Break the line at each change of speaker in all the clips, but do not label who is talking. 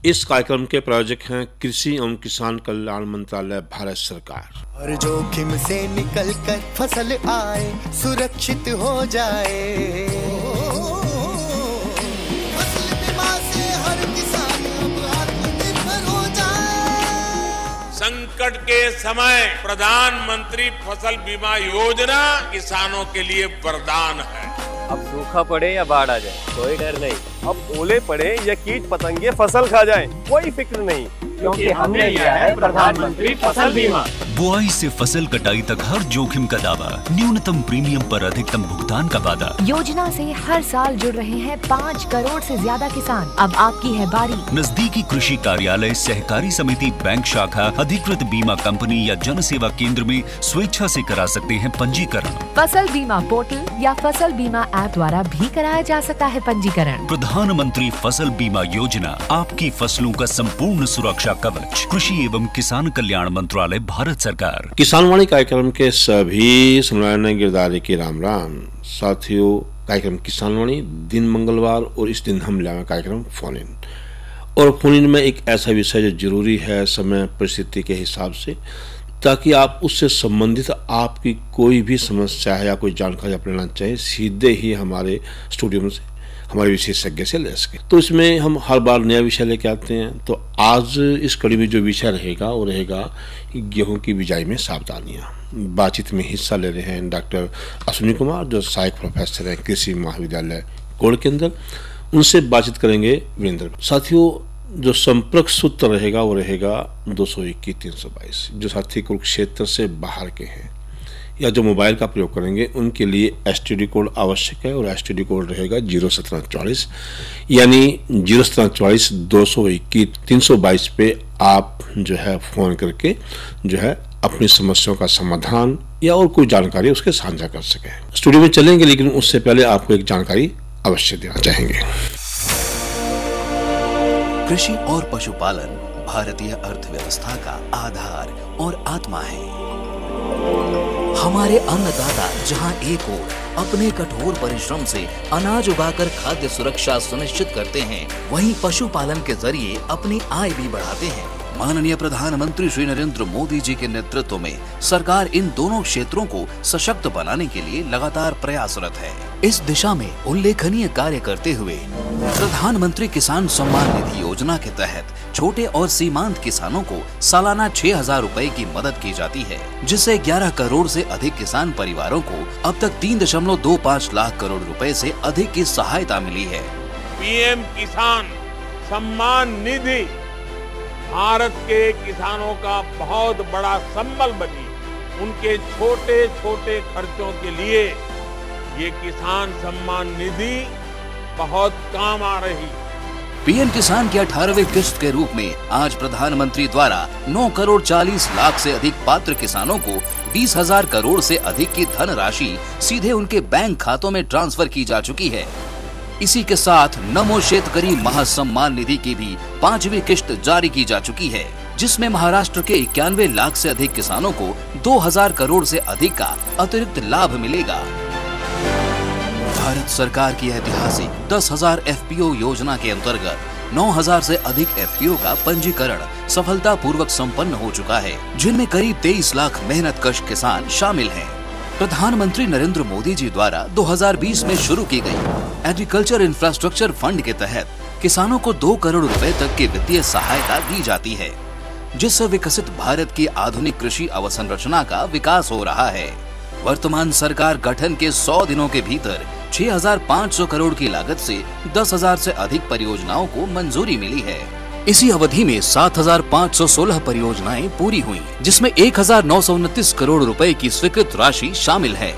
इस कार्यक्रम के प्रायोजक हैं कृषि एवं किसान कल्याण मंत्रालय, भारत सरकार।
हर जोखिम से निकल कर फसल आए, सुरक्षित हो जाए, फसल बीमा से हर किसान अब आत्मनिर्भर हो जाए।
संकट के समय प्रधानमंत्री फसल बीमा योजना किसानों के लिए वरदान है।
अब सूखा पड़े या बाढ़ आ जाए कोई डर नहीं, अब ओले पड़े या कीट पतंगे फसल खा जाए कोई फिक्र नहीं, क्योंकि हमने लिया है प्रधानमंत्री फसल बीमा।
बुआई से फसल कटाई तक हर जोखिम का दावा, न्यूनतम प्रीमियम पर अधिकतम भुगतान का वादा।
योजना से हर साल जुड़ रहे हैं 5 करोड़ से ज्यादा किसान। अब आपकी है बारी।
नजदीकी कृषि कार्यालय, सहकारी समिति, बैंक शाखा, अधिकृत बीमा कंपनी या जन सेवा केंद्र में स्वेच्छा से करा सकते हैं पंजीकरण।
फसल बीमा पोर्टल या फसल बीमा ऐप द्वारा भी कराया जा सकता है पंजीकरण।
प्रधानमंत्री फसल बीमा योजना, आपकी फसलों का संपूर्ण सुरक्षा कवच। कृषि एवं किसान कल्याण मंत्रालय, भारत सरकार।
किसानवाणी कार्यक्रम के सभी सुनवाने गिरदारी की राम राम। साथियों, कार्यक्रम किसानवाणी दिन मंगलवार और इस दिन हम लाए कार्यक्रम फोन इन, और फोन इन में एक ऐसा विषय जो जरूरी है समय परिस्थिति के हिसाब से, ताकि आप उससे संबंधित आपकी कोई भी समस्या है या कोई जानकारी आप लेना चाहें, सीधे ही हमारे स्टूडियो में से हमारे विशेषज्ञ से ले सके। तो इसमें हम हर बार नया विषय लेके आते हैं। तो आज इस कड़ी में जो विषय रहेगा वो रहेगा गेहूं की बिजाई में सावधानियां। बातचीत में हिस्सा ले रहे हैं डॉक्टर अश्विनी कुमार, जो सहायक प्रोफेसर हैं कृषि महाविद्यालय कोड़ के अंदर। उनसे बातचीत करेंगे वीरेंद्र। साथियों, जो संपर्क सूत्र रहेगा वो रहेगा 221-322। जो साथी कुरुक्षेत्र से बाहर के हैं या जो मोबाइल का प्रयोग करेंगे उनके लिए STD कोड आवश्यक है, और STD कोड रहेगा 01744, यानी 01744 221-322 पे आप जो है फोन करके जो है अपनी समस्याओं का समाधान या और कोई जानकारी उसके साझा कर सके। स्टूडियो में चलेंगे, लेकिन उससे पहले आपको एक जानकारी अवश्य देना चाहेंगे।
कृषि और पशुपालन भारतीय अर्थव्यवस्था का आधार और आत्मा है। हमारे अन्नदाता जहां एक ओर अपने कठोर परिश्रम से अनाज उगाकर खाद्य सुरक्षा सुनिश्चित करते हैं, वहीं पशुपालन के जरिए अपनी आय भी बढ़ाते हैं। माननीय प्रधानमंत्री श्री नरेंद्र मोदी जी के नेतृत्व में सरकार इन दोनों क्षेत्रों को सशक्त बनाने के लिए लगातार प्रयासरत है। इस दिशा में उल्लेखनीय कार्य करते हुए प्रधानमंत्री किसान सम्मान निधि योजना के तहत छोटे और सीमांत किसानों को सालाना 6,000 रुपए की मदद की जाती है, जिससे 11 करोड़ से अधिक किसान परिवारों को अब तक 3.25 लाख करोड़ रुपए से अधिक की सहायता मिली है।
पीएम किसान सम्मान निधि भारत के किसानों का बहुत बड़ा संबल बनी। उनके छोटे छोटे खर्चों के लिए ये किसान सम्मान निधि बहुत काम आ रही।
पीएम किसान की 18वीं किस्त के रूप में आज प्रधानमंत्री द्वारा 9 करोड़ 40 लाख से अधिक पात्र किसानों को 20,000 करोड़ से अधिक की धनराशि सीधे उनके बैंक खातों में ट्रांसफर की जा चुकी है। इसी के साथ नमो शेतकरी महासम्मान निधि की भी 5वीं किस्त जारी की जा चुकी है, जिसमें महाराष्ट्र के 91 लाख से अधिक किसानों को 2,000 करोड़ से अधिक का अतिरिक्त लाभ मिलेगा। भारत सरकार की ऐतिहासिक 10,000 FPO योजना के अंतर्गत 9,000 से अधिक FPO का पंजीकरण सफलतापूर्वक संपन्न हो चुका है, जिनमें करीब 23 लाख मेहनतकश किसान शामिल हैं। प्रधानमंत्री नरेंद्र मोदी जी द्वारा 2020 में शुरू की गई एग्रीकल्चर इंफ्रास्ट्रक्चर फंड के तहत किसानों को 2 करोड़ रुपए तक की वित्तीय सहायता दी जाती है, जिससे विकसित भारत की आधुनिक कृषि अवसंरचना का विकास हो रहा है। वर्तमान सरकार गठन के 100 दिनों के भीतर 6,500 करोड़ की लागत से 10,000 से अधिक परियोजनाओं को मंजूरी मिली है। इसी अवधि में 7,516 परियोजनाएं पूरी हुई, जिसमें 1,929 करोड़ रुपए की स्वीकृत राशि शामिल है।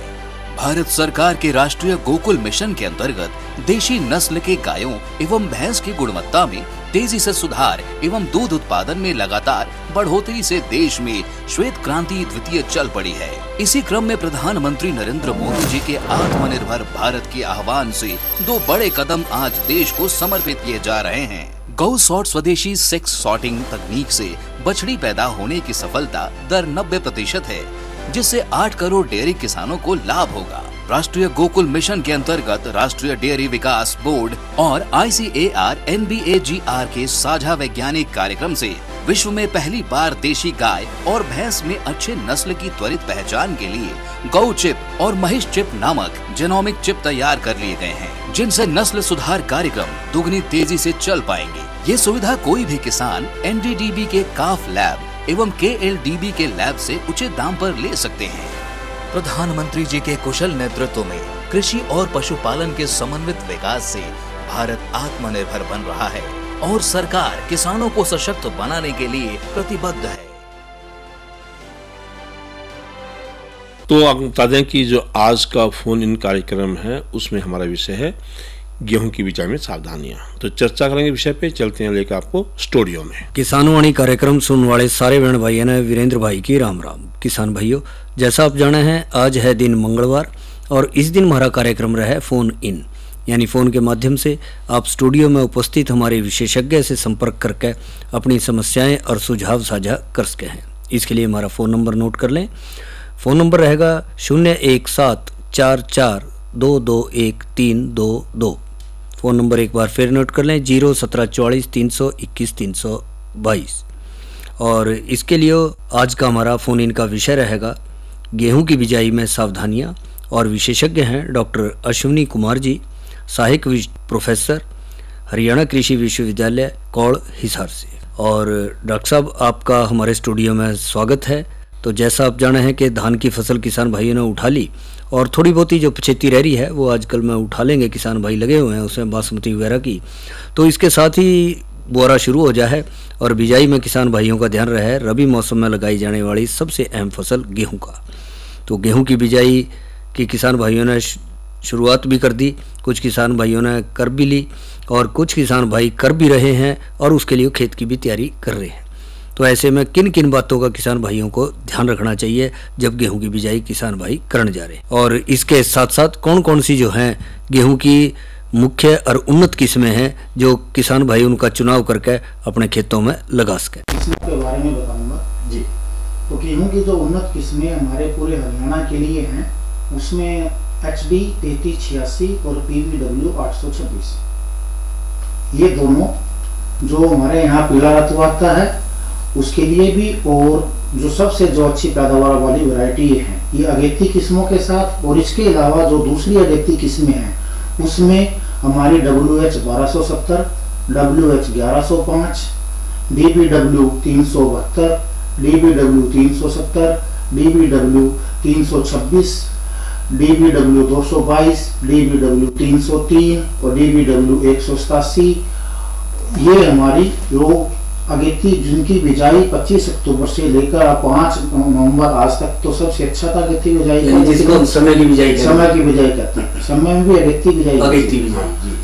भारत सरकार के राष्ट्रीय गोकुल मिशन के अंतर्गत देशी नस्ल के गायों एवं भैंस की गुणवत्ता में तेजी से सुधार एवं दूध उत्पादन में लगातार बढ़ोतरी से देश में श्वेत क्रांति द्वितीय चल पड़ी है। इसी क्रम में प्रधानमंत्री नरेंद्र मोदी जी के आत्मनिर्भर भारत के आह्वान से 2 बड़े कदम आज देश को समर्पित किए जा रहे हैं। गौ सॉर्ट स्वदेशी सेक्स सॉर्टिंग तकनीक से बछड़ी पैदा होने की सफलता दर 90% है, जिससे 8 करोड़ डेयरी किसानों को लाभ होगा। राष्ट्रीय गोकुल मिशन के अंतर्गत राष्ट्रीय डेयरी विकास बोर्ड और ICAR NBAGR के साझा वैज्ञानिक कार्यक्रम से विश्व में पहली बार देशी गाय और भैंस में अच्छे नस्ल की त्वरित पहचान के लिए गौ चिप और महिष चिप नामक जेनोमिक चिप तैयार कर लिए गए हैं, जिनसे नस्ल सुधार कार्यक्रम दुगनी तेजी से चल पाएंगे। ये सुविधा कोई भी किसान NDDB के काफ लैब एवं KLDB के लैब से उचित दाम पर ले सकते हैं। प्रधानमंत्री जी के कुशल नेतृत्व में कृषि और पशुपालन के समन्वित विकास से भारत आत्मनिर्भर बन रहा है और सरकार किसानों को सशक्त बनाने के लिए प्रतिबद्ध है।
तो आपको बता दें कि जो आज का फोन इन कार्यक्रम है उसमें हमारा विषय है गेहूं की बिजाई में सावधानियां। तो चर्चा करेंगे विषय पे, चलते हैं लेकर आपको स्टूडियो में।
किसानवाणी कार्यक्रम सुनने वाले सारे बहन भाइयों ने वीरेंद्र भाई की राम राम। किसान भाइयों, जैसा आप जाने हैं आज है दिन मंगलवार और इस दिन हमारा कार्यक्रम रहा है फोन इन, यानी फ़ोन के माध्यम से आप स्टूडियो में उपस्थित हमारे विशेषज्ञ से संपर्क करके अपनी समस्याएं और सुझाव साझा कर सके हैं। इसके लिए हमारा फ़ोन नंबर नोट कर लें। फ़ोन नंबर रहेगा 01744221322। फ़ोन नंबर एक बार फिर नोट कर लें 01744 321 322। और इसके लिए आज का हमारा फ़ोन इन का विषय रहेगा गेहूं की बिजाई में सावधानियां और विशेषज्ञ हैं डॉक्टर अश्विनी कुमार जी, सहायक प्रोफेसर, हरियाणा कृषि विश्वविद्यालय कौड़ हिसार से। और डॉक्टर साहब आपका हमारे स्टूडियो में स्वागत है। तो जैसा आप जाने हैं कि धान की फसल किसान भाइयों ने उठा ली और थोड़ी बहुत ही जो पछेती रह रही है वो आजकल में उठा लेंगे, किसान भाई लगे हुए हैं उसमें बासमती वगैरह की। तो इसके साथ ही बोरा शुरू हो जाए और बिजाई में किसान भाइयों का ध्यान रहे रबी मौसम में लगाई जाने वाली सबसे अहम फसल गेहूँ का। तो गेहूँ की बिजाई की किसान भाइयों ने शुरुआत भी कर दी, कुछ किसान भाइयों ने कर भी ली और कुछ किसान भाई कर भी रहे हैं और उसके लिए खेत की भी तैयारी कर रहे हैं। तो ऐसे में किन किन बातों का किसान भाइयों को ध्यान रखना चाहिए जब गेहूं की बिजाई किसान भाई करने जा रहे हैं, और इसके साथ साथ कौन कौन सी जो हैं गेहूं की मुख्य और उन्नत किस्में हैं जो किसान भाई उनका चुनाव करके अपने खेतों में लगा सके,
किस्मों के बारे में बताऊंगा जी। तो गेहूं की जो उन्नत किस्में हमारे पूरे हरियाणा के लिए हैं उसमें HD 3386 और PVW 826, ये दोनों जो हमारे यहाँ पीला रत्व आता है उसके लिए भी, और जो सबसे जो अच्छी पैदावार वाली वैरायटी है ये अगेती किस्मों के साथ, और इसके अलावा जो दूसरी अगेती किस्में हैं उसमें हमारी WH 1270, WH 1105, DBW 372, DBW 370, DBW 326, DBW 222, DBW 303 और DBW 187, ये हमारी जो अगेती जिनकी बिजाई 25 अक्टूबर से लेकर 5 नवंबर आज तक तो सबसे अच्छा था अगेती बिजाई,
जिसको समय की बिजाई कहते हैं।
समय में भी अगेती बिजाई,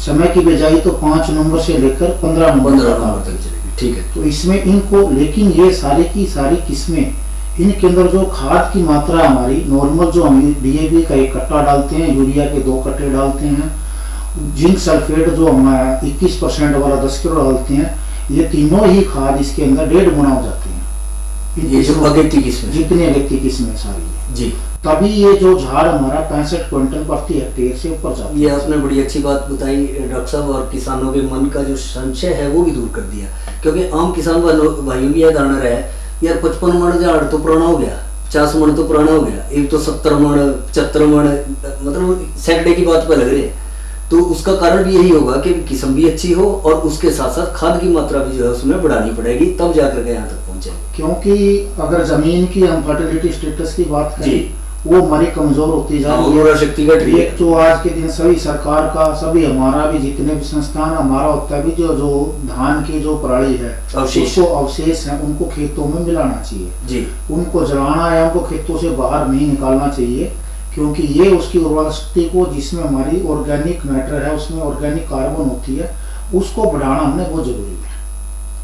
समय की बिजाई तो 5 नवंबर से लेकर 15 नवंबर तक चलेगी, ठीक है। तो इसमें इनको, लेकिन ये सारी की सारी किस्में, इनके अंदर जो खाद की मात्रा हमारी नॉर्मल जो हम DAP का 1 कट्टा डालते हैं, यूरिया के 2 कट्टे डालते हैं, जिंक सल्फेट जो हम 21% वाला 10 किलो डालते हैं, ये तीनों ही खाद इसके अंदर 1.5 गुना हो जाते हैं।
ये जो अगेती किस्में,
जितनी अगेती किस्में सारी
जी,
तभी ये जो झाड़ हमारा 65 क्विंटल प्रति हेक्टेयर से ऊपर जाता है।
ये आपने बड़ी अच्छी बात बताई डॉक्टर साहब, और किसानों के मन का जो संशय है वो भी दूर कर दिया, क्योंकि आम किसान भाइयों की यह धारणा रहा है यार 55 मन झाड़ तो पुराना हो गया, 50 मन तो पुराना हो गया, एक तो 70 मन 75 मन, मतलब सैकड़े की बात पे लग रही है। तो उसका कारण भी यही होगा कि किस्म भी अच्छी हो और उसके साथ साथ खाद की मात्रा भी जो है उसमें बढ़ानी पड़ेगी, तब जाकर के यहाँ तक पहुंचे। क्योंकि
अगर जमीन की हम फर्टिलिटी स्टेटस की बात करें वो हमारी कमजोर होती जा रही है,
शक्ति घट रही है।
एक तो आज के दिन सभी सरकार का, सभी हमारा भी जितने भी संस्थान हमारा होता है भी जो धान की जो पराली है उसको अवशेष है उनको खेतों में मिलाना चाहिए जी, उनको जलाना है, उनको खेतों से बाहर नहीं निकालना चाहिए, क्योंकि ये उसकी उर्वरक शक्ति को, जिसमें हमारी ऑर्गेनिक मैटर है उसमें ऑर्गेनिक कार्बन होती है, उसको बढ़ाना हमने बहुत जरूरी है।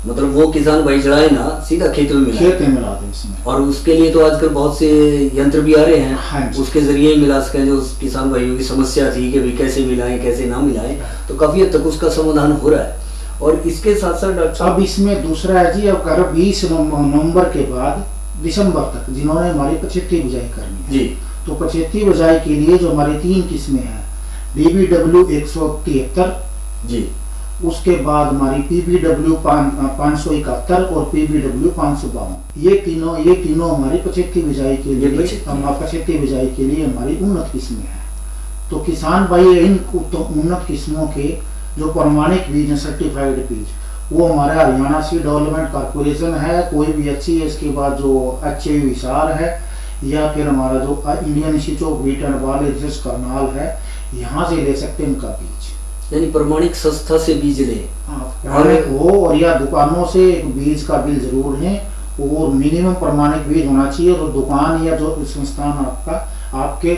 मतलब वो किसान भाई चढ़ाए ना सीधा खेत में मिला
दें इसमें,
और उसके लिए तो आजकल बहुत से यंत्र भी आ रहे हैं।
हाँ,
उसके जरिए मिला सकें। जो किसान भाइयों की समस्या थी कि भाई कैसे मिलाएं कैसे ना मिलाएं, तो काफी हद तक उसका समाधान हो रहा है। और इसके साथ साथ डॉक्टर
अब इसमें दूसरा है जी, अगर 20 नवंबर के बाद दिसंबर तक जिन्होंने हमारी 75 बिजाई करनी है
जी,
तो 75 बिजाई के लिए जो हमारी 3 किस्में हैं, BBW 173,
जी,
उसके बाद हमारी PBW 571 और PBW 552, ये तीनों हमारी 75 बिजाई के लिए 75 बिजाई के लिए हमारी उन्नत किस्में हैं। तो किसान भाई इन उन्नत किस्मों के जो प्रमाणिक बीज हैं, सर्टिफाइड बीज, वो हमारा हरियाणा सीड डेवलपमेंट कॉर्पोरेशन है, कोई भी अच्छी है, इसके बाद जो HAU हिसार है, या फिर हमारा जो Indian institute of wheat and barley research Karnal है, यहाँ से ले सकते हैं उनका बीज।
यानी प्रमाणिक संस्था से बीज लें।
प्रमाणिक हो और या दुकानों से बीज का बिल जरूर लें, और मिनिमम प्रमाणिक बीज होना चाहिए, और दुकान या जो संस्थान आपके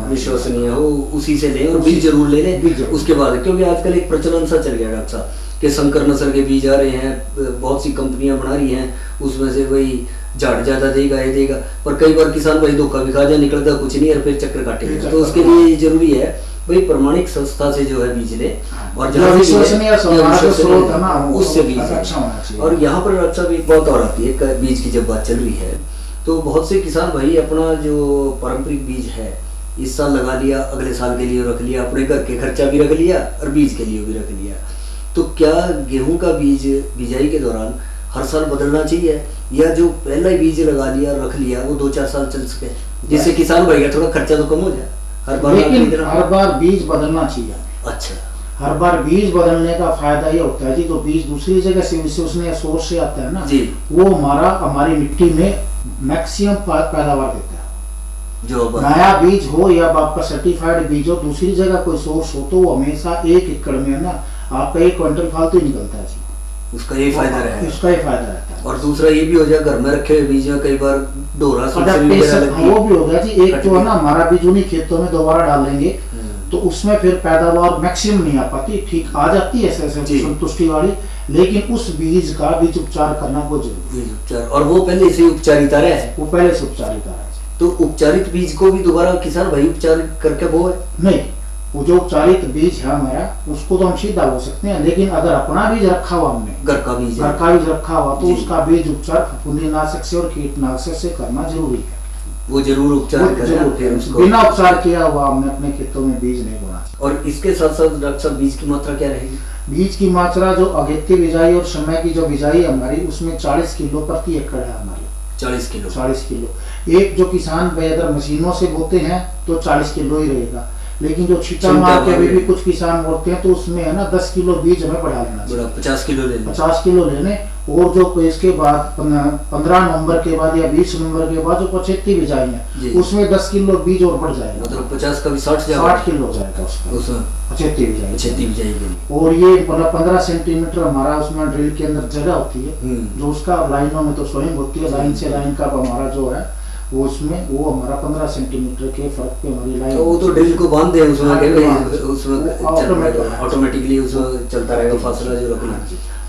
विश्वसनीय हो उसी से लें, और बीज जरूर ले लें उसके बाद। क्योंकि आजकल एक प्रचलन सा चल गया डॉक्टर साहब कि संकर नस्ल के बीज आ रहे हैं, बहुत सी कंपनियां बना रही हैं, उसमें से वही झाड़ ज्यादा देगा, ये देगा, पर कई बार किसान भाई धोखा भी खा जाए, निकलता कुछ नहीं और फिर चक्कर काटेगा। तो उसके लिए जरूरी है भाई प्रमाणिक संस्था से जो है बीज ले, और
विश्वसनीय स्रोत है ना,
उससे बीज। और यहाँ पर डॉक्टर साहब एक बात और आती है, बीज की जब बात चल रही है तो बहुत से किसान भाई अपना जो पारंपरिक बीज है इस साल लगा लिया, अगले साल के लिए रख लिया, अपने घर के खर्चा भी रख लिया और बीज के लिए भी रख लिया। तो क्या गेहूं का बीज बिजाई के दौरान हर साल बदलना चाहिए, या जो पहला ही बीज लगा लिया रख लिया वो 2-4 साल चल सके, जिससे किसान भाई का थोड़ा खर्चा तो कम हो जाए?
हर बार बीज बदलना चाहिए।
अच्छा,
हर बार बीज बदलने का फायदा ये होता है जी, तो बीज दूसरी जगह से विश्वसनीय सोर्स से आता है ना
जी, वो
हमारी मिट्टी में मैक्सिमम पैदावार देता है।
जो
नया बीज हो या आपका सर्टिफाइड बीज हो, दूसरी जगह कोई सोर्स हो, तो वो हमेशा 1 एकड़ में ना आपका 1 क्विंटल फालतू निकलता है जी,
उसका ये फायदा रहता है।
उसका ये फायदा रहता है।
और दूसरा ये भी हो जाए, घर में रखे हुए बीज में कई बार डोरा
वो भी हो गया जी। एक तो है ना हमारा बीज उन्हीं खेतों में दोबारा डालेंगे तो उसमें फिर पैदावार मैक्सिमम नहीं आ पाती, ठीक आ जाती है संतुष्टि वाली, लेकिन उस बीज का बीज उपचार करना बहुत जरूरी है।
और वो पहले से उपचारित आ रहा है,
वो पहले से उपचारित आ रहा है।
तो उपचारित बीज को भी दोबारा किसान भाई उपचार करके वो है
नहीं, वो जो उपचारित बीज है हमारा उसको तो हम सीधा बो सकते हैं, लेकिन अगर अपना बीज रखा हुआ हमने,
घर का बीज
रखा हुआ, तो उसका बीज उपचार फफूंदीनाशक से और कीटनाशक से करना जरूरी है।
वो जरूर उपचार करें,
बिना उपचार किया हुआ हमने अपने खेतों में बीज नहीं बोना।
और इसके साथ साथ डॉक्टर साहब बीज की मात्रा क्या रहेगी?
बीज की मात्रा जो अगेती बिजाई और समय की जो बिजाई हमारी, उसमें 40 किलो प्रति एकड़ है हमारी।
40 किलो।
40 किलो। एक जो किसान भाई अगर मशीनों से बोते हैं तो 40 किलो ही रहेगा, लेकिन जो छिटा मार के भी कुछ किसान बोते हैं तो उसमें है ना 10 किलो बीज हमें बढ़ा लेना चाहिए।
50 किलो लेने।
50 किलो लेने, और जो इसके बाद 15 नवंबर के बाद या 20 नवंबर के बाद जो 75 बिजाई है उसमें 10 किलो बीज और बढ़ जाएगा,
मतलब 50 का भी 60
किलो हो जाएगा उसमें 75 बिजाई। और ये 15 सेंटीमीटर हमारा उसमें ड्रिल के अंदर जगह होती है, जो उसका लाइनों में तो स्वयं होती है, लाइन से लाइन का हमारा जो है वो उसमें वो हमारा 15 सेंटीमीटर के फर्क पे हमारी लाइन,
तो वो तो ड्रिल को बांध दे उसमें ऑटोमेटिकली उसमें चलता रहेगा फासला जो रखना।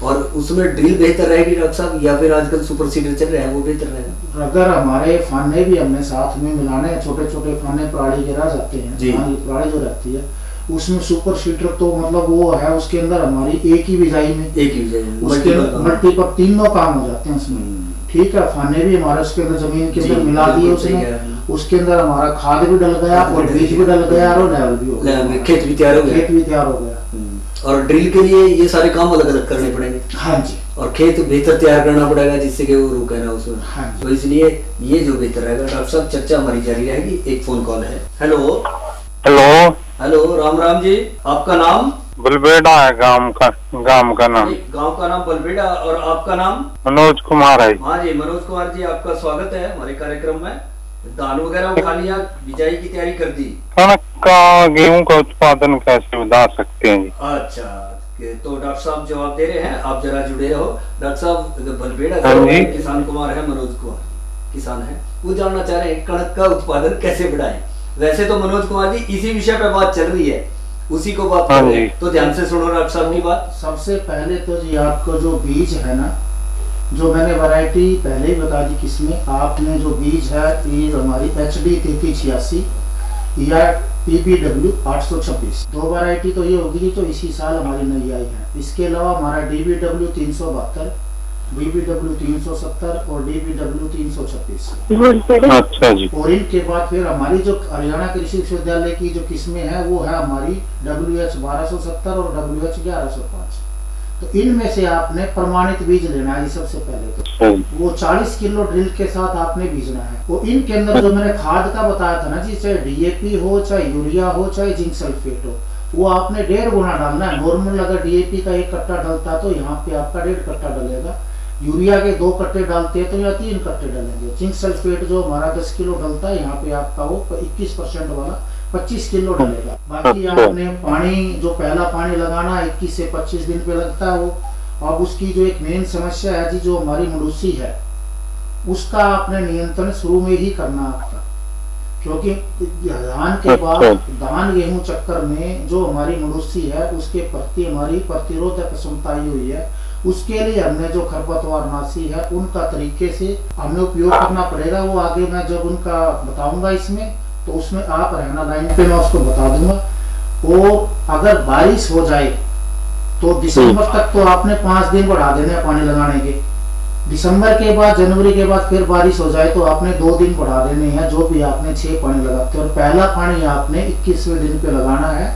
और उसमें ड्रिल बेहतर रहेगी डॉक्टर साहब, या फिर आजकल सुपर सीडर चल रहा है वो बेहतर रहेगा?
अगर हमारे फाने भी हमने साथ में मिलाने, छोटे छोटे फाने पराली के रह जाते हैं, पराली जो रहती है उसमें सुपर सीडर तो मतलब वो है, उसके अंदर हमारी एक ही बिजाई में मल्टीपल तीनों काम हो जाते हैं उसमें। ठीक है, फाने भी हमारे उसके अंदर जमीन के अंदर मिला दिए उसने, उसके अंदर हमारा खाद भी डल गया और बीज भी डल गया और लेवल भी हो गया,
खेत भी तैयार हो गया। और ड्रिल के लिए ये सारे काम अलग अलग करने पड़ेंगे।
हाँ जी,
और खेत बेहतर तैयार करना पड़ेगा जिससे कि वो रुके ना उसमें।
हाँ,
तो इसलिए ये जो बेहतर रहेगा। डॉक्टर साहब चर्चा हमारी जारी रहेगी, एक फोन कॉल है। Hello
hello
hello, Ram Ram ji, आपका नाम?
बलबेड़ा है गांव का नाम।
गांव का नाम बलबेड़ा, और आपका नाम?
मनोज कुमार है।
हाँ जी मनोज कुमार जी, आपका स्वागत है हमारे कार्यक्रम में। धान वगैरह उठा लिया, बिजाई की तैयारी कर दी?
कणक का गेहूं का उत्पादन कैसे बढ़ा सकते हैं?
अच्छा, तो डॉक्टर साहब जवाब दे रहे हैं, आप जरा जुड़े रहो। डॉक्टर साहब बलबेड़ा किसान कुमार है, मनोज कुमार किसान है, वो जानना चाह रहे हैं कणक का उत्पादन कैसे बढ़ाएं। वैसे तो मनोज कुमार जी इसी विषय पे बात चल रही है, उसी को बात कर रहे हैं, तो ध्यान से सुनो डॉक्टर साहब की बात।
सबसे पहले तो जी आपको जो बीज है ना, जो मैंने वैरायटी पहले ही बता दी किसमें, आपने जो बीज है ये हमारी HD 3386 या PBW 826, 2 वैरायटी तो ये होगी जो इसी साल हमारी नई आई है। इसके अलावा हमारा DBW 372 DBW 370 और DBW 326।
अच्छा जी।
और इनके बाद फिर हमारी जो हरियाणा कृषि विश्वविद्यालय की जो किस्में हैं वो है हमारी WH 1270 और WH 1105। तो इनमें से आपने प्रमाणित बीज लेना है सबसे पहले। तो वो 40 किलो ड्रिल के साथ आपने बीजना है। वो इनके अंदर जो मैंने खाद का बताया था ना जी, चाहे DAP हो, चाहे यूरिया हो, चाहे जिंक सल्फेट हो, वो आपने 1.5 गुना डालना है। नॉर्मल अगर DAP का 1 कट्टा डलता तो यहाँ पे आपका 1.5 कट्टा डलेगा। यूरिया के 2 कट्टे डालते हैं तो यहाँ 3 कट्टे डलेंगे। जिंक सल्फेट जो हमारा 10 किलो डलता है, यहाँ पे आपका वो 21% वाला 25 किलो डलेगा। बाकी आपने पानी जो पहला पानी लगाना 21 से 25 दिन पे लगता है वो। अब उसकी जो एक मेन समस्या है जी, जो हमारी मडूसी है, उसका आपने नियंत्रण शुरू में ही करना आपका, क्योंकि धान के बाद धान गेहूं चक्कर में जो हमारी मडूसी है उसके प्रति हमारी प्रतिरोधक क्षमता हुई है। उसके लिए हमने जो खरपतवार नाशी है उनका तरीके से हमें उपयोग करना पड़ेगा। वो आगे मैं जब उनका बताऊंगा इसमें, तो उसमें आप रहना लाइन पे, मैं उसको बता दूंगा। और अगर बारिश हो जाए तो दिसंबर तक तो आपने 5 दिन बढ़ा देने हैं पानी लगाने के। दिसंबर के बाद, जनवरी के बाद फिर बारिश हो जाए तो आपने 2 दिन बढ़ा देने हैं, जो भी आपने 6 पानी लगाते हैं। और पहला पानी आपने 21वें दिन पे लगाना है।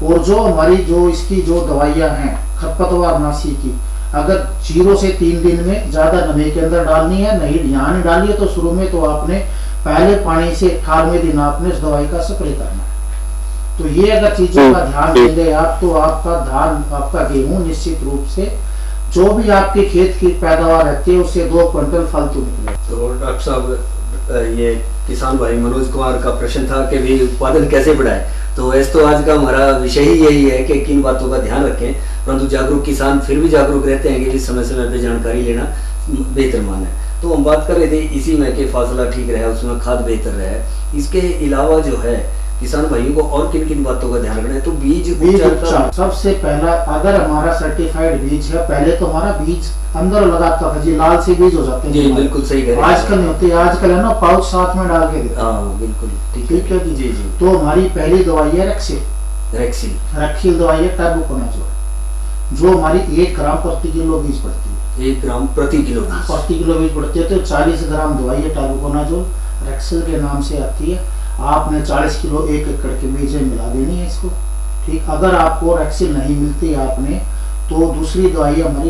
और जो हमारी जो इसकी जो दवाइयां हैं खरपतवार नाशी की, अगर 0 से 3 दिन में ज्यादा नमी के अंदर डालनी है, नहीं यहाँ नहीं डाली है तो शुरू में तो आपने पहले पानी से 18वें दिन आपने इस दवाई का स्प्रे करना है। तो ये अगर चीजों का ध्यान देंगे आप, तो आपका धान, आपका गेहूं निश्चित रूप से जो भी आपके खेत की पैदावार रहती है उससे 2 क्विंटल फालतू निकले।
तो डॉक्टर साहब, ये किसान भाई मनोज कुमार का प्रश्न था कि भी उत्पादन कैसे बढ़ाए। तो ऐसे तो आज का हमारा विषय ही यही है कि किन बातों का ध्यान रखें, परंतु जागरूक किसान फिर भी जागरूक रहते हैं कि समय समय पे जानकारी लेना बेहतर मान है। तो हम बात कर रहे थे इसी में कि फासला ठीक रहे, उसमें खाद बेहतर रहे। इसके अलावा जो है किसान भाइयों को और किन किन बातों का ध्यान रखना है? तो बीज
उपचार सबसे पहला, अगर हमारा सर्टिफाइड बीज है, पहले तो हमारा बीज अंदर लगाता था जी, लाल से बीज हो जाते हैं
जी, बिल्कुल सही कह रहे हैं।
आजकल नहीं होते, आजकल है ना पाउच साथ में डाल के देते हैं।
बिल्कुल ठीक
है जी जी। तो हमारी पहली दवाई है रेक्सिल दवाई है टैबुकोनाजोल, जो हमारी 1 ग्राम प्रति किलो बीज पड़ती है।
1 ग्राम प्रति किलो
बीज पड़ती है। तो 40 ग्राम दवाई है टैबुकोनाजोल, रेक्सिल के नाम से आती है। आपने 40 किलो 1 एकड़ के बीज में मिला देनी है इसको, ठीक। अगर आपको रेक्सिल नहीं मिलती आपने, तो दूसरी दवाई है हमारी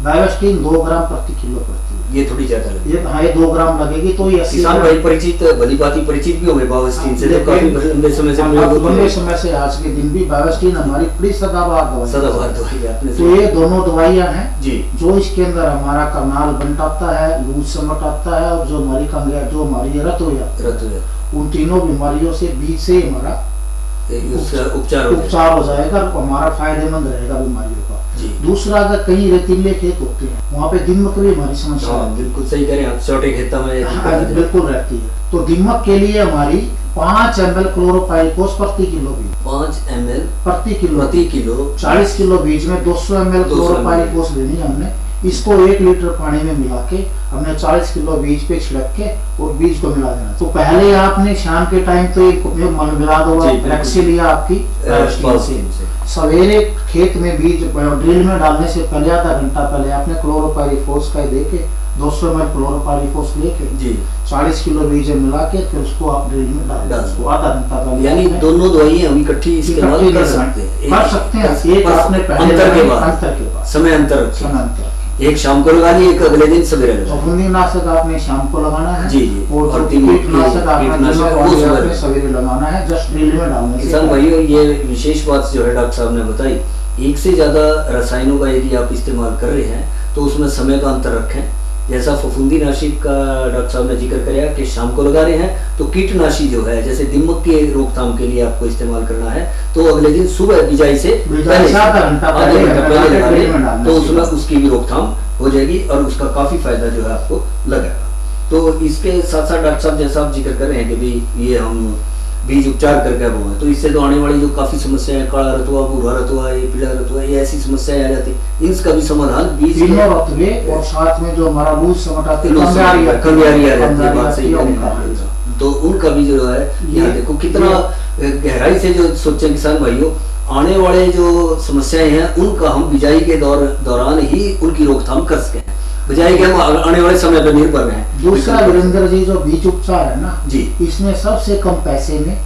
बायोस्टिन 2 ग्राम प्रति किलो पड़ती है।
ये थोड़ी ज्यादा लगेगी।
हाँ, ये 2 ग्राम लगेगी। तो ये
किसान भाई परिचित, भली बात परिचित भी होंगे बायोस्टिन से, तो काफी लंबे समय से
लंबे समय से आज के दिन भी बायोस्टिन हमारी बड़ी सदाबहार
दवाई है।
तो ये दोनों दवाइयां हैं जी, जो इसके अंदर हमारा करनाल बनटाता है, लूज समट आता है, और जो हमारी कंगया, जो हमारी रत, उन तीनों बीमारियों से बीज से हमारा उपचार हो जाएगा, हमारा फायदेमंद रहेगा बीमारियों का। दूसरा, अगर कहीं रेतीले खेत होते हैं वहाँ पे दीमक भी हमारी समस्या
बिल्कुल सही कह रहे हैं आप, छोटे खेतों में
बिल्कुल रहती है। तो दीमक के लिए हमारी 5 ml क्लोरोपाइरिफॉस प्रति किलो बीज,
5 ml
प्रति किलो
40
किलो बीज में 200 ml क्लोरोपाइरिफॉस लेनी है हमने। इसको 1 लीटर पानी में मिला के हमने 40 किलो बीज पे छिड़क के और बीज को मिला देना। तो पहले आपने शाम के टाइम तो ये मिला दो रेक्सिल आपकी, सवेरे खेत में बीज ड्रिल में डालने से पहले आधा घंटा पहले आपने क्लोरोपाइरिफॉस का दे के 200 ml क्लोरोपाइरिफॉस लेके 40 किलो बीज मिला के फिर उसको आप ड्रिल में डाल दो आधा घंटा पहले।
यानी दोनों दवाइयां हम इकट्ठी इस्तेमाल कर सकते हैं।
एक आपने पहले
अंतर के बाद समय अंतर, एक शाम को लगा ली, एक अगले दिन सवेरे लगा।
फफूंदीनाशक आपने शाम को लगाना है
जी,
और कीटनाशक आपने सवेरे लगाना है, जस्ट ड्रिल में डालने से।
किसान भाइयों, ये विशेष बात जो है डॉक्टर साहब ने बताई, एक से ज्यादा रसायनों का यदि आप इस्तेमाल कर रहे हैं तो उसमें समय का अंतर रखें। जैसा फफूंदीनाशी का डॉक्टर साहब ने जिक्र किया कि शाम को लगा रहे हैं, तो कीटनाशी जो है जैसे दीमक के रोकथाम के लिए आपको इस्तेमाल करना है, तो अगले दिन सुबह बिजाई से आधा घंटा पहले लगा लें, तो उसमें उसकी भी रोकथाम हो जाएगी और उसका काफी फायदा जो है आपको लगेगा। तो इसके साथ साथ डॉक्टर साहब जैसा आप जिक्र कर रहे हैं कि भाई ये हम बीज उपचार करके अब हुए, तो इससे तो आने वाली जो काफी समस्या है, काला रतुआ, भूरा रतुआ, ये पीला रतुआ, ये ऐसी समस्याएं आ जाती है, इनका भी समाधान बीज
और साथ में जो हमारा लूज समट आती है,
तो उनका भी जो है यहाँ देखो कितना गहराई से जो सोचे किसान भाइयों, आने वाले जो समस्याएं हैं उनका हम बिजाई के दौरान ही उनकी रोकथाम कर सकें, बिजाई के हम आने वाले समय पर निर्भर हैं।
दूसरा वीरेंद्र जी जो बीज उपचार है ना
जी,
इसमें सबसे कम पैसे में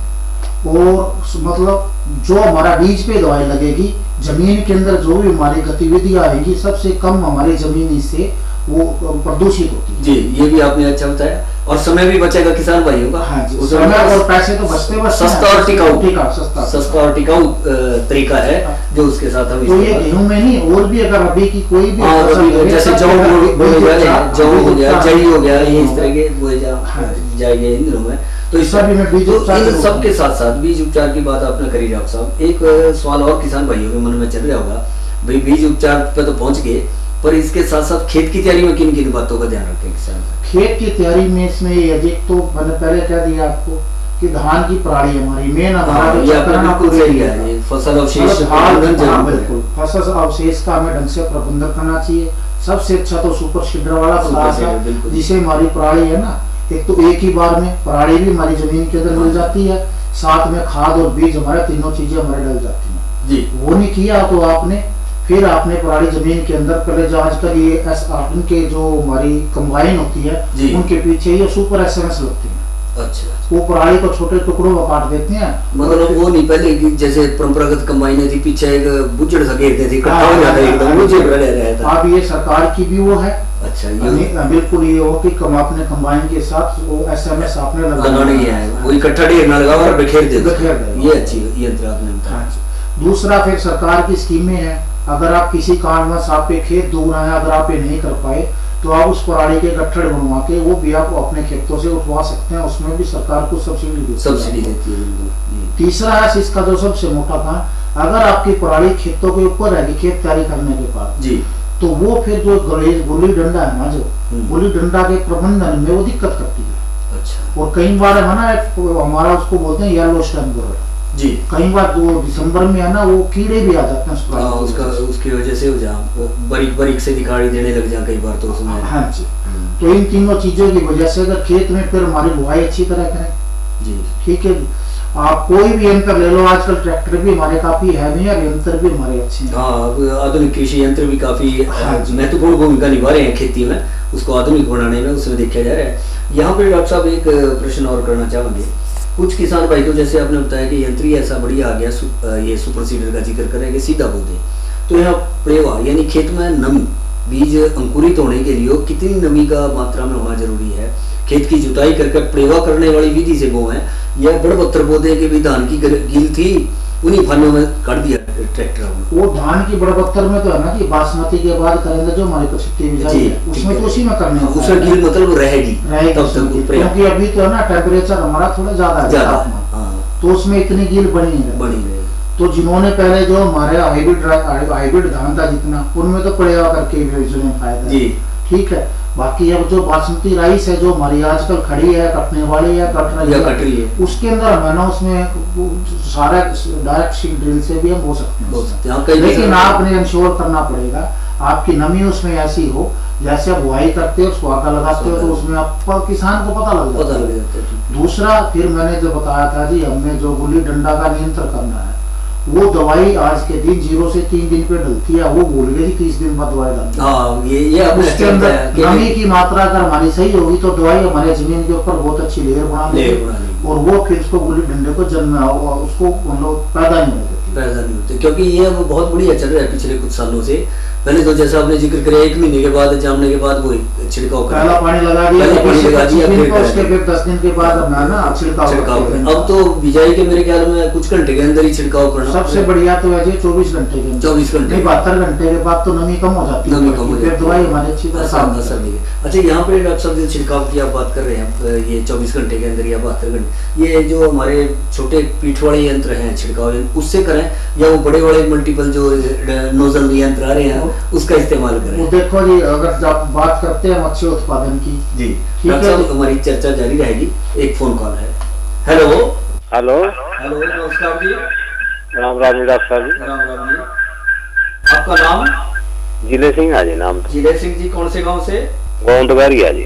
और मतलब जो हमारा बीज पे दवाई लगेगी, जमीन के अंदर जो भी हमारी गतिविधियां आएंगी सबसे कम हमारी जमीन इससे वो प्रदूषित होती है।
जी, ये भी आपने अच्छा बताया और समय भी बचेगा किसान भाइयों का।
हाँ जी, समय और पैसे तो बचते बचते
सस्ता और टिकाऊ
सस्ता
और टिकाऊ तरीका है जो उसके साथ हम
तो ये गेहूं में नहीं और भी अगर रबी की कोई भी
जैसे जौ हो गया, जई हो गया, ये इस तरह के बोए जाएंगे इन दिनों में। तो इस सबके साथ साथ बीज उपचार की बात आपने करी डॉक्टर साहब। एक सवाल और किसान भाइयों के मन में चल रहा होगा, भाई बीज उपचार पे तो पहुंच गए, पर इसके साथ साथ खेत की तैयारी में किन किन बातों का ध्यान रखें किसान?
खेत की तैयारी में इसमें एक तो मैंने पहले कह दिया आपको कि धान की पराली हमारी मेन
फसल अवशेष,
बिल्कुल फसल अवशेष का हमें ढंग से प्रबंधन करना चाहिए। सबसे अच्छा तो सुपर सीडर वाला पदार्थ है जिसे हमारी पराली है ना, एक तो एक ही बार में पराली भी हमारी जमीन के अंदर मिल जाती है, साथ में खाद और बीज हमारे तीनों चीजें हमारे डल जाती है जी। वो नहीं किया तो आपने फिर आपने पराली जमीन के अंदर पहले जो आजकल ये इनके जो हमारी कंबाइन होती है उनके पीछे ये सुपर एसएमएस लगती है।
अच्छा,
वो पराली को छोटे टुकड़ों में काट देते हैं,
मतलब वो नहीं पहले की जैसे परंपरागत कंबाइनें थी, पीछे एक बुजड़ सा घेरते थे, इकट्ठा हो जाता है एकदम मुझे रह रहा था।
अब ये सरकार की भी वो है।
अच्छा,
ये बिल्कुल ये हो कि अपने कंबाइन के साथ वो एसएमएस आपने
लगाना है, वो इकट्ठा ढेर ना लगा और बिखेर दे, ये अच्छी यंत्र आपने बताया।
दूसरा फिर सरकार की स्कीमें हैं, अगर आप किसी कारणवश आपके खेत दूर है, अगर आप ये नहीं कर पाए तो आप उस पराली के गट्ठर बनवा के वो भी आप अपने खेतों से उठवा सकते हैं, उसमें भी सरकार को सब्सिडी देती है। तीसरा है इसका जो सबसे मोटा काम, अगर आपकी पराली खेतों के ऊपर है खेत तैयारी करने के बाद जी, तो वो फिर जो गुल्ली डंडा है ना, जो गुल्ली डंडा के प्रबंधन में वो दिक्कत करती है।
अच्छा,
और कई बार है ना हमारा उसको बोलते हैं येलो स्टेम जी, कई बार जो दिसंबर में है ना वो कीड़े भी आ जाते हैं
उसकी वजह से बारीक बारीक से दिखाई देने लग जाए कई बार तो उसमें।
हाँ जी, तो इन तीनों चीजों की वजह से अगर खेत में फिर हमारी बुआई अच्छी तरह करें जी, ठीक है। आप कोई भी यंत्र ले लो, आजकल ट्रैक्टर भी हमारे काफी हैवी है, यंत्र भी हमारे अच्छे हैं।
हाँ, आधुनिक कृषि यंत्र भी काफी महत्वपूर्ण भूमिका निभा रहे हैं खेती में, उसको आधुनिक बनाने में, उसमें देखा जा रहा है। यहाँ पे डॉक्टर साहब एक प्रश्न और करना चाहेंगे। कुछ किसान भाई तो जैसे आपने बताया कि यंत्र ही ऐसा बढ़िया आ गया, ये सुपर सीडर का जिक्र करेंगे सीधा बोलते, तो यहाँ प्रेवा यानी खेत में नमी, बीज अंकुरित होने के लिए कितनी नमी का मात्रा में होना जरूरी है? खेत की जुताई करके प्रेवा करने वाली विधि से बोए या बड़पत्थर पौधे के भी धान की गिल थी उन्हीं फानियों में काट दिया ट्रैक्टर?
वो धान की बड़पत्थर में तो है ना कि बासमती के बाद करेंगे जो हमारी 75 बिजाई है उसमें तो उसी में करने
उसका गिल मतलब रहेगी तब तक,
क्योंकि अभी तो है ना टेम्परेचर हमारा थोड़ा ज्यादा है तो उसमें इतनी गिल बनी है। तो जिन्होंने पहले जो हमारे हाइब्रिड धान था जितना, उनमें तो प्रेवा करके फायदा जी, ठीक है। बाकी अब जो बासमती राइस है जो हमारी आजकल खड़ी है, कटने वाली है, कट रही है, उसके अंदर हमें ना उसमें सारा डायरेक्ट सीड ड्रिल से भी हम हो सकते हैं, लेकिन आपने इंश्योर करना पड़ेगा आपकी नमी उसमें ऐसी हो जैसे आप बुआई करते हो उसको आका लगाते हो तो उसमें आप किसान को पता लग जाता है। दूसरा फिर मैंने जो बताया था जी, हमने जो गुल्ली डंडा का नियंत्रण करना है, वो दवाई आज के दिन 0 से 3 दिन पे डलती है, वो भूल गए 30 दिन बाद दवाई डालती है। उसके अंदर नमी की मात्रा अगर हमारी सही होगी तो दवाई हमारे जमीन के ऊपर बहुत अच्छी लेयर बना देगी और वो फिर उसको गुल्ली डंडे को जन्म उसको हम लोग पैदा नहीं होते,
क्योंकि ये बहुत बढ़िया चल रहा है पिछले कुछ सालों से। पहले तो जैसा आपने जिक्र किया 1 महीने के बाद जामने के बाद वो छिड़काव
पहला पानी लगा दिया, उसके फिर 10 दिन के बाद ना छिड़काव।
अब तो बिजाई के मेरे ख्याल में कुछ घंटे के अंदर ही छिड़काव करना
सबसे बढ़िया तो है 24 घंटे के 72 घंटे के बाद तो नमी कम हो जाती है, फिर दवाई हमारी अच्छी तरह
असर नहीं है। अच्छा, यहाँ पे डॉक्टर साहब छिड़काव की आप बात कर रहे हैं, ये 24 घंटे के अंदर या 72 घंटे, ये जो हमारे छोटे पीठ वाले यंत्र हैं छिड़काव उससे करें या वो बड़े वाले मल्टीपल जो नोजल यंत्र आ रहे हैं उसका इस्तेमाल करें?
वो देखो जी, अगर जब बात करते हैं मत्स्य उत्पादन की
जी, डॉक्टर साहब हमारी चर्चा जारी रहेगी। एक फोन कॉल है। हेलो
हेलो
हेलो, नमस्कार जी।
राम राम डॉक्टर जी।
राम राम जी, आपका नाम?
जिले सिंह है जी नाम।
जिले सिंह जी, कौन से गांव से?
गोंदगारिया जी।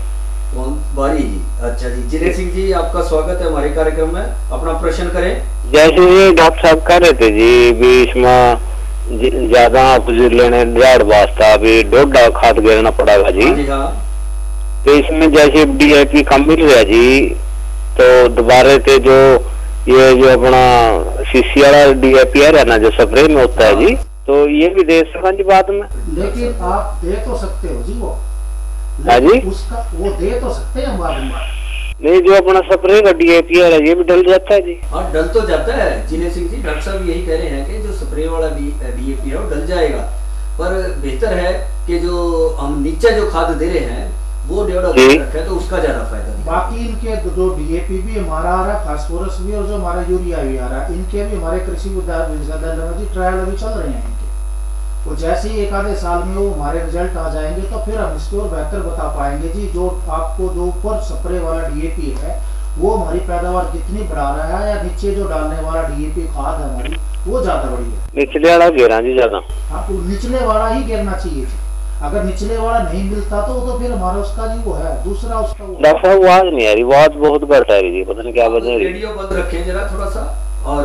बारी जी। अच्छा जी, जिनेश सिंह जी आपका स्वागत है हमारे कार्यक्रम में, अपना प्रश्न करें।
जैसे ये डॉक्टर साहब कह रहे थे जी भी इसमें ज्यादा अपोजिट लेने झाड़ वास्ता भी डोडा खाद गिरना पड़ेगा जी।
हाँ।
तो इसमें जैसे DAP कम मिल गया जी, तो दोबारा से जो ये जो अपना CC वाला DAP है ना जो स्प्रे में होता है जी, तो ये भी दे सका जी बाद में।
लेकिन आप दे तो सकते हो जी वो,
हाँ जी,
उसका वो दे तो सकते हैं बाद में।
नहीं जो अपना स्प्रे का DAP है ये भी डल जाता है जी।
हाँ डल तो जाता है जिनेश सिंह जी, डॉक्टर साहब यही कह रहे हैं कि जो स्प्रे वाला DAP है वो डल जाएगा, पर बेहतर है कि जो हम नीचे जो खाद दे रहे हैं वो डेढ़ रखे तो उसका ज्यादा फायदा नहीं।
बाकी इनके जो DAP भी हमारा आ रहा है, फास्फोरस भी, और जो हमारा यूरिया भी आ रहा है, इनके भी हमारे कृषि विश्वविद्यालय में जी ट्रायल अभी चल रहे हैं इनके। तो जैसे ही एक आधे साल में वो हमारे रिजल्ट आ जाएंगे तो फिर हम इसको और बेहतर बता पाएंगे जी। जो आपको जो ऊपर स्प्रे वाला DAP है वो हमारी पैदावार कितनी बढ़ा रहा है, या नीचे जो डालने वाला DAP खाद है हमारी वो ज्यादा बड़ी है।
निचले वाला गिरा जी ज्यादा।
हाँ तो निचले वाला ही गिरना चाहिए जी। अगर निचले वाला नहीं मिलता तो फिर हमारा उसका जी वो है दूसरा उसका वो।
डॉक्टर साहब आवाज नहीं आ रही, आवाज बहुत घट आ रही जी, पता नहीं क्या वजह है।
रेडियो बंद रखें जरा थोड़ा सा। और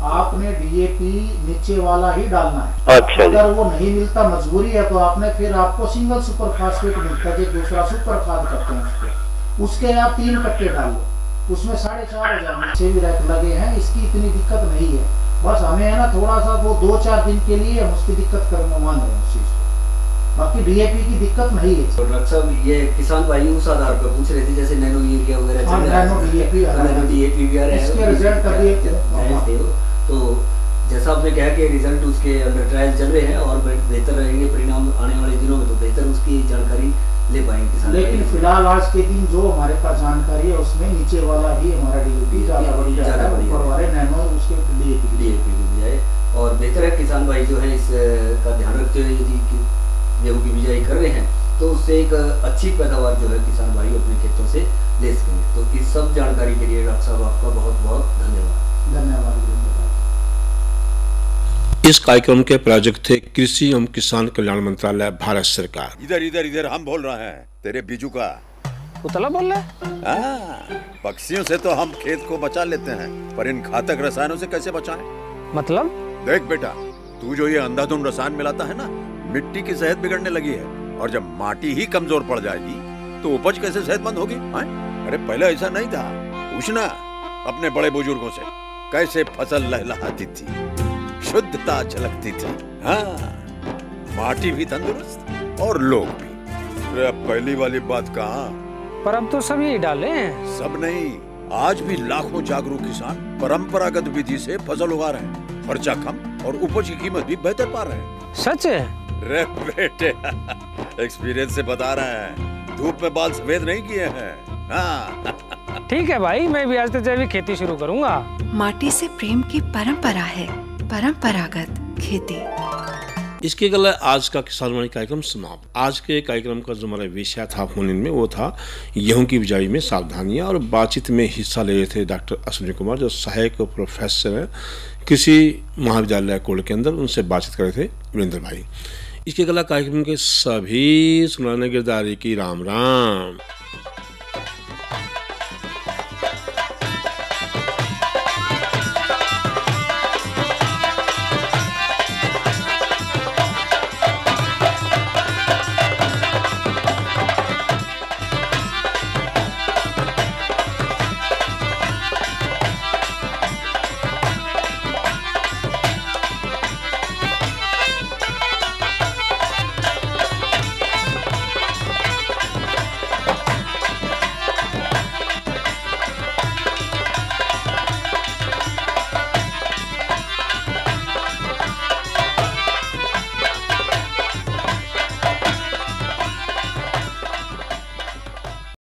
आपने DAP नीचे वाला ही डालना है।
अच्छा,
अगर वो नहीं मिलता मजबूरी है तो आपने फिर आपको सिंगल सुपर फास्फेट मिलता है, दूसरा सुपर खाद करते हैं उसके आप 3 कट्टे डाल लो, उसमें 4.5 हो जाए, नीचे भी रैक लगे हैं, इसकी इतनी दिक्कत नहीं है। बस हमें है ना थोड़ा सा वो 2-4 दिन के लिए हम उसकी दिक्कत करना मान रहे हैं उस चीज, बाकी DAP की दिक्कत नहीं है।
तो डॉक्टर साहब ये किसान भाई उस आधार पर पूछ रहे थे जैसे नैनो यूरिया वगैरह
हाँ, नैनो DAP
भी आ रहे हैं,
इसके रिजल्ट अभी
तो जैसा आपने कहा कि रिजल्ट उसके अंदर ट्रायल चल रहे हैं और बेहतर रहेंगे परिणाम आने वाले दिनों में, तो बेहतर उसकी जानकारी ले पाएंगे किसान।
लेकिन फिलहाल आज के दिन जो हमारे पास जानकारी है उसमें नीचे वाला ही हमारा DAP ज्यादा बढ़िया है, ऊपर वाले नैनो उसके DAP
की बजाय। और बेहतर है किसान भाई जो है इसका ध्यान रखते हुए यदि गेहूं की बिजाई कर रहे हैं तो उससे एक अच्छी पैदावार जो है किसान भाई अपने खेतों से ले सकेंगे। तो इस सब जानकारी के लिए डॉक्टर साहब आपका बहुत बहुत धन्यवाद।
धन्यवाद।
इस कार्यक्रम के प्रायोजक थे कृषि एवं किसान कल्याण मंत्रालय, भारत सरकार।
इधर इधर इधर हम बोल रहे हैं तेरे बीजू का
उतला बोल रहे हैं।
पक्षियों से तो हम खेत को बचा लेते हैं, पर इन घातक रसायनों से कैसे बचाएं?
मतलब?
देख बेटा, तू जो ये अंधाधुंध रसायन मिलाता है ना, मिट्टी की सेहत बिगड़ने लगी है, और जब माटी ही कमजोर पड़ जाएगी तो उपज कैसे सेहतमंद होगी? अरे पहले ऐसा नहीं था, पूछना अपने बड़े बुजुर्गों से, कैसे फसल लहलहाती थी, शुद्धता झलकती थी। हाँ, माटी भी तंदुरुस्त और लोग भी। अरे अब पहली वाली बात कहाँ?
पर अब तो सब यही डाले हैं।
सब नहीं, आज भी लाखों जागरूक किसान परंपरागत विधि से फसल उगा रहे हैं, खर्चा कम और उपज की कीमत भी बेहतर पा रहे हैं।
सच है?
रे बेटे, एक्सपीरियंस से बता रहे हैं, धूप में बाल सफेद नहीं किए हैं। हाँ।
ठीक है भाई, मैं भी आज से जैविक खेती शुरू करूंगा।
माटी से प्रेम की परंपरा है, परंपरागत खेती।
इसके गले आज का किसानवाणी कार्यक्रम समाप्त। आज के कार्यक्रम का जो हमारा विषय था फोन इन में वो था गेहूं की बिजाई में सावधानियां, और बातचीत में हिस्सा ले रहे थे डॉक्टर अश्विनी कुमार जो सहायक प्रोफेसर हैं कृषि महाविद्यालय कोल के अंदर, उनसे बातचीत कर रहे थे वीरेंद्र भाई। इसके गला कार्यक्रम के सभी सुनाने गिरदारी की राम राम।